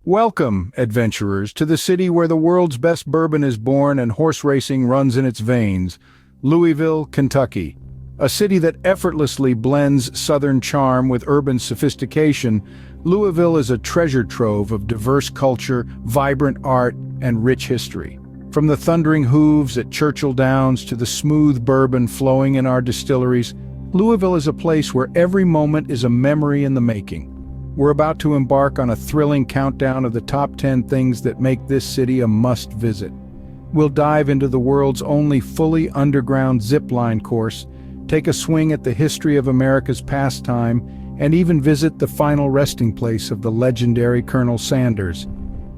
Welcome, adventurers, to the city where the world's best bourbon is born and horse racing runs in its veins, Louisville, Kentucky. A city that effortlessly blends Southern charm with urban sophistication, Louisville is a treasure trove of diverse culture, vibrant art, and rich history. From the thundering hooves at Churchill Downs to the smooth bourbon flowing in our distilleries, Louisville is a place where every moment is a memory in the making. We're about to embark on a thrilling countdown of the top 10 things that make this city a must-visit. We'll dive into the world's only fully underground zipline course, take a swing at the history of America's pastime, and even visit the final resting place of the legendary Colonel Sanders.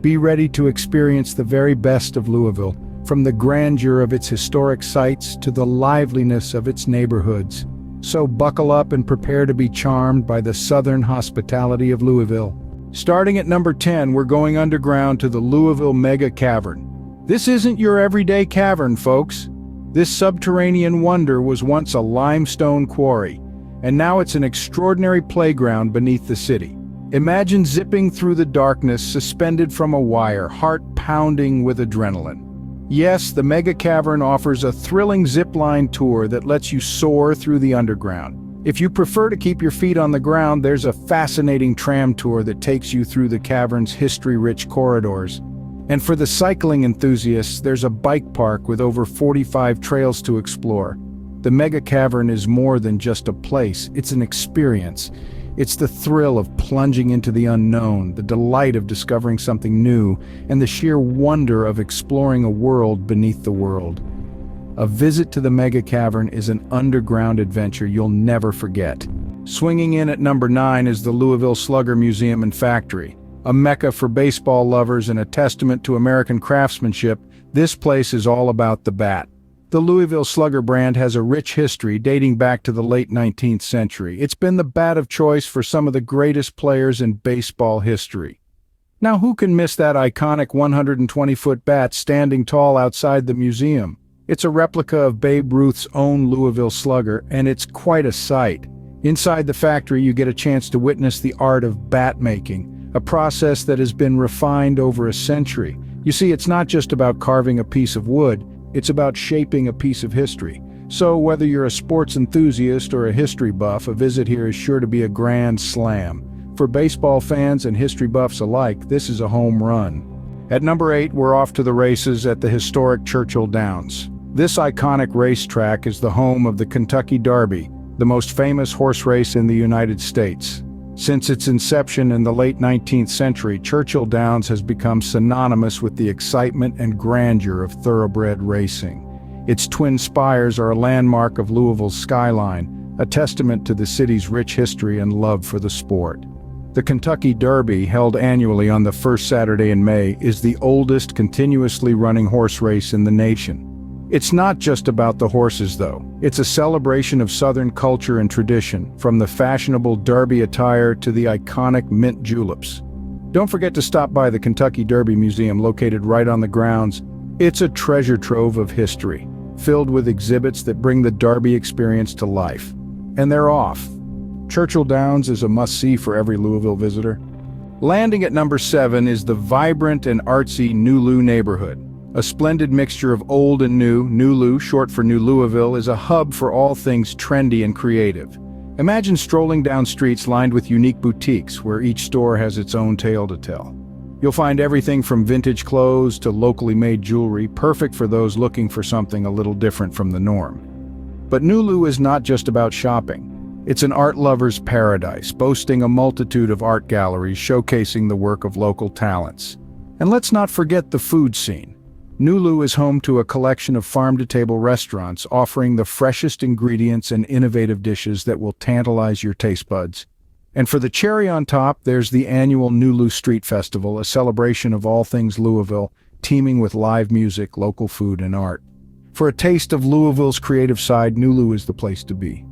Be ready to experience the very best of Louisville, from the grandeur of its historic sites to the liveliness of its neighborhoods. So buckle up and prepare to be charmed by the southern hospitality of Louisville. Starting at number 10, we're going underground to the Louisville Mega Cavern. This isn't your everyday cavern, folks. This subterranean wonder was once a limestone quarry, and now it's an extraordinary playground beneath the city. Imagine zipping through the darkness suspended from a wire, heart pounding with adrenaline. Yes, the Mega Cavern offers a thrilling zip-line tour that lets you soar through the underground. If you prefer to keep your feet on the ground, there's a fascinating tram tour that takes you through the cavern's history-rich corridors. And for the cycling enthusiasts, there's a bike park with over 45 trails to explore. The Mega Cavern is more than just a place, it's an experience. It's the thrill of plunging into the unknown, the delight of discovering something new, and the sheer wonder of exploring a world beneath the world. A visit to the Mega Cavern is an underground adventure you'll never forget. Swinging in at number 9 is the Louisville Slugger Museum and Factory. A mecca for baseball lovers and a testament to American craftsmanship, this place is all about the bat. The Louisville Slugger brand has a rich history dating back to the late 19th century. It's been the bat of choice for some of the greatest players in baseball history. Now, who can miss that iconic 120-foot bat standing tall outside the museum? It's a replica of Babe Ruth's own Louisville Slugger, and it's quite a sight. Inside the factory, you get a chance to witness the art of bat making, a process that has been refined over a century. You see, it's not just about carving a piece of wood, it's about shaping a piece of history. So whether you're a sports enthusiast or a history buff, a visit here is sure to be a grand slam. For baseball fans and history buffs alike, this is a home run. At number 8, we're off to the races at the historic Churchill Downs. This iconic racetrack is the home of the Kentucky Derby, the most famous horse race in the United States. Since its inception in the late 19th century, Churchill Downs has become synonymous with the excitement and grandeur of thoroughbred racing. Its twin spires are a landmark of Louisville's skyline, a testament to the city's rich history and love for the sport. The Kentucky Derby, held annually on the first Saturday in May, is the oldest continuously running horse race in the nation. It's not just about the horses, though. It's a celebration of Southern culture and tradition, from the fashionable Derby attire to the iconic mint juleps. Don't forget to stop by the Kentucky Derby Museum located right on the grounds. It's a treasure trove of history, filled with exhibits that bring the Derby experience to life. And they're off. Churchill Downs is a must-see for every Louisville visitor. Landing at number 7 is the vibrant and artsy New Lou neighborhood. A splendid mixture of old and new, New Lou, short for New Louisville, is a hub for all things trendy and creative. Imagine strolling down streets lined with unique boutiques where each store has its own tale to tell. You'll find everything from vintage clothes to locally made jewelry, perfect for those looking for something a little different from the norm. But New Lou is not just about shopping. It's an art lover's paradise, boasting a multitude of art galleries showcasing the work of local talents. And let's not forget the food scene. New Lou is home to a collection of farm-to-table restaurants offering the freshest ingredients and innovative dishes that will tantalize your taste buds. And for the cherry on top, there's the annual New Lou Street Festival, a celebration of all things Louisville, teeming with live music, local food, and art. For a taste of Louisville's creative side, New Lou is the place to be.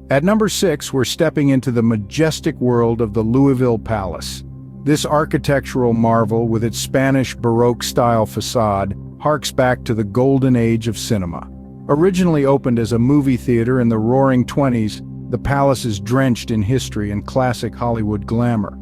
At number 6, we're stepping into the majestic world of the Louisville Palace. This architectural marvel, with its Spanish Baroque-style facade, harks back to the golden age of cinema. Originally opened as a movie theater in the Roaring '20s, the palace is drenched in history and classic Hollywood glamour.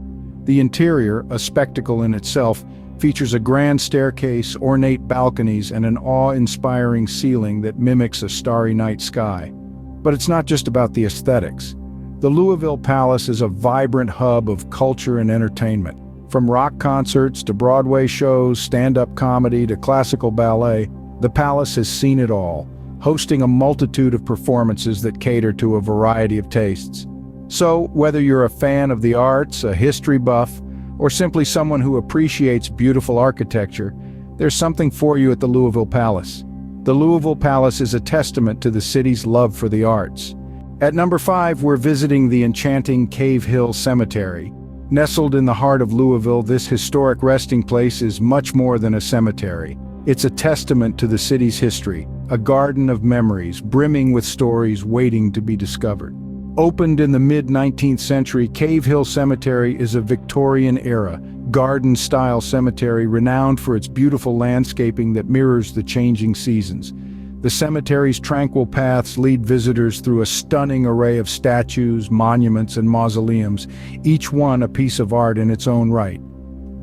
The interior, a spectacle in itself, features a grand staircase, ornate balconies, and an awe-inspiring ceiling that mimics a starry night sky. But it's not just about the aesthetics. The Louisville Palace is a vibrant hub of culture and entertainment. From rock concerts to Broadway shows, stand-up comedy to classical ballet, the palace has seen it all, hosting a multitude of performances that cater to a variety of tastes. So, whether you're a fan of the arts, a history buff, or simply someone who appreciates beautiful architecture, there's something for you at the Louisville Palace. The Louisville Palace is a testament to the city's love for the arts. At number 5, we're visiting the enchanting Cave Hill Cemetery. Nestled in the heart of Louisville, this historic resting place is much more than a cemetery. It's a testament to the city's history, a garden of memories brimming with stories waiting to be discovered. Opened in the mid-19th century, Cave Hill Cemetery is a Victorian-era, garden-style cemetery renowned for its beautiful landscaping that mirrors the changing seasons. The cemetery's tranquil paths lead visitors through a stunning array of statues, monuments, and mausoleums, each one a piece of art in its own right.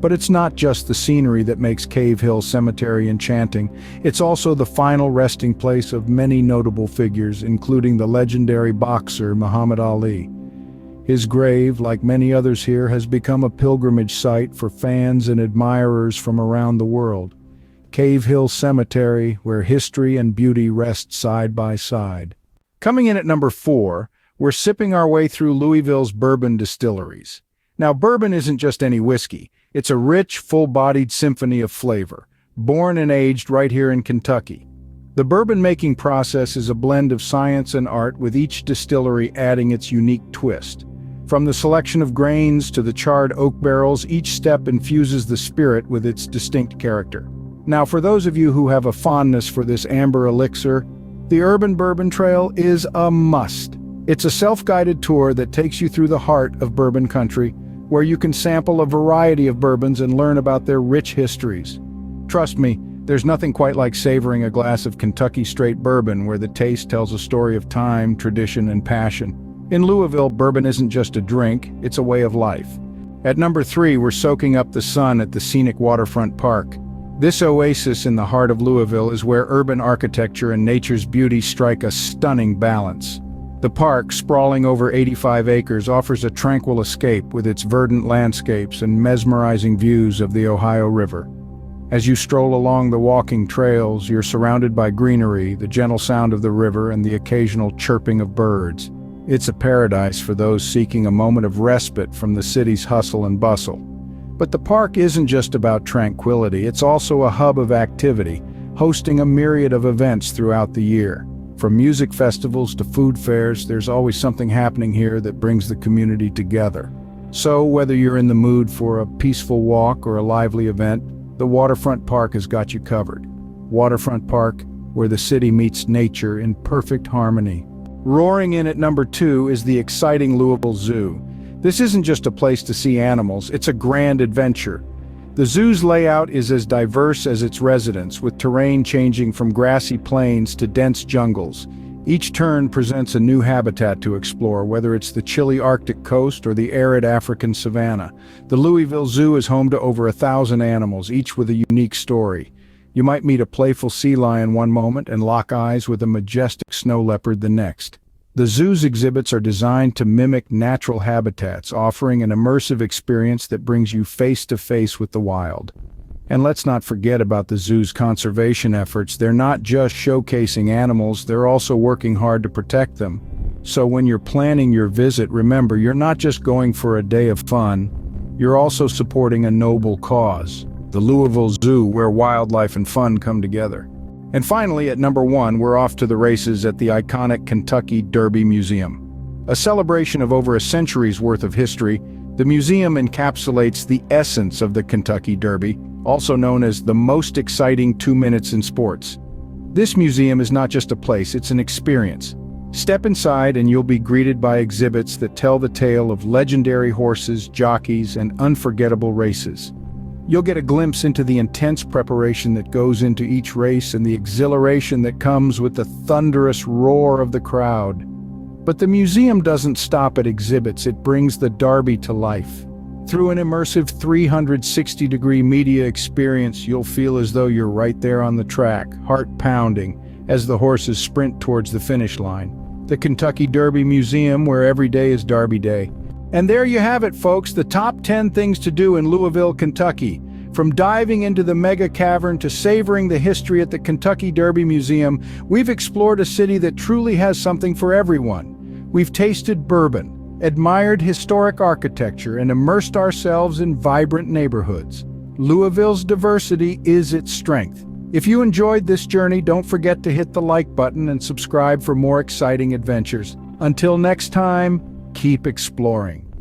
But it's not just the scenery that makes Cave Hill Cemetery enchanting, it's also the final resting place of many notable figures, including the legendary boxer Muhammad Ali. His grave, like many others here, has become a pilgrimage site for fans and admirers from around the world. Cave Hill Cemetery, where history and beauty rest side by side. Coming in at number 4, we're sipping our way through Louisville's bourbon distilleries. Now, bourbon isn't just any whiskey. It's a rich, full-bodied symphony of flavor, born and aged right here in Kentucky. The bourbon-making process is a blend of science and art, with each distillery adding its unique twist. From the selection of grains to the charred oak barrels, each step infuses the spirit with its distinct character. Now, for those of you who have a fondness for this amber elixir, the Urban Bourbon Trail is a must. It's a self-guided tour that takes you through the heart of bourbon country, where you can sample a variety of bourbons and learn about their rich histories. Trust me, there's nothing quite like savoring a glass of Kentucky straight bourbon where the taste tells a story of time, tradition, and passion. In Louisville, bourbon isn't just a drink, it's a way of life. At number 3, we're soaking up the sun at the scenic waterfront park. This oasis in the heart of Louisville is where urban architecture and nature's beauty strike a stunning balance. The park, sprawling over 85 acres, offers a tranquil escape with its verdant landscapes and mesmerizing views of the Ohio River. As you stroll along the walking trails, you're surrounded by greenery, the gentle sound of the river, and the occasional chirping of birds. It's a paradise for those seeking a moment of respite from the city's hustle and bustle. But the park isn't just about tranquility, it's also a hub of activity, hosting a myriad of events throughout the year. From music festivals to food fairs, there's always something happening here that brings the community together. So, whether you're in the mood for a peaceful walk or a lively event, the Waterfront Park has got you covered. Waterfront Park, where the city meets nature in perfect harmony. Roaring in at number 2 is the exciting Louisville Zoo. This isn't just a place to see animals, it's a grand adventure. The zoo's layout is as diverse as its residents, with terrain changing from grassy plains to dense jungles. Each turn presents a new habitat to explore, whether it's the chilly Arctic coast or the arid African savanna. The Louisville Zoo is home to over 1,000 animals, each with a unique story. You might meet a playful sea lion one moment and lock eyes with a majestic snow leopard the next. The zoo's exhibits are designed to mimic natural habitats, offering an immersive experience that brings you face to face with the wild. And let's not forget about the zoo's conservation efforts. They're not just showcasing animals, they're also working hard to protect them. So when you're planning your visit, remember, you're not just going for a day of fun, you're also supporting a noble cause. The Louisville Zoo, where wildlife and fun come together. And finally, at number 1, we're off to the races at the iconic Kentucky Derby Museum. A celebration of over a century's worth of history, the museum encapsulates the essence of the Kentucky Derby, also known as the most exciting 2 minutes in sports. This museum is not just a place, it's an experience. Step inside and you'll be greeted by exhibits that tell the tale of legendary horses, jockeys, and unforgettable races. You'll get a glimpse into the intense preparation that goes into each race and the exhilaration that comes with the thunderous roar of the crowd. But the museum doesn't stop at exhibits, it brings the Derby to life. Through an immersive 360-degree media experience, you'll feel as though you're right there on the track, heart pounding, as the horses sprint towards the finish line. The Kentucky Derby Museum, where every day is Derby Day. And there you have it, folks, the top 10 things to do in Louisville, Kentucky. From diving into the mega cavern to savoring the history at the Kentucky Derby Museum, we've explored a city that truly has something for everyone. We've tasted bourbon, admired historic architecture, and immersed ourselves in vibrant neighborhoods. Louisville's diversity is its strength. If you enjoyed this journey, don't forget to hit the like button and subscribe for more exciting adventures. Until next time, keep exploring.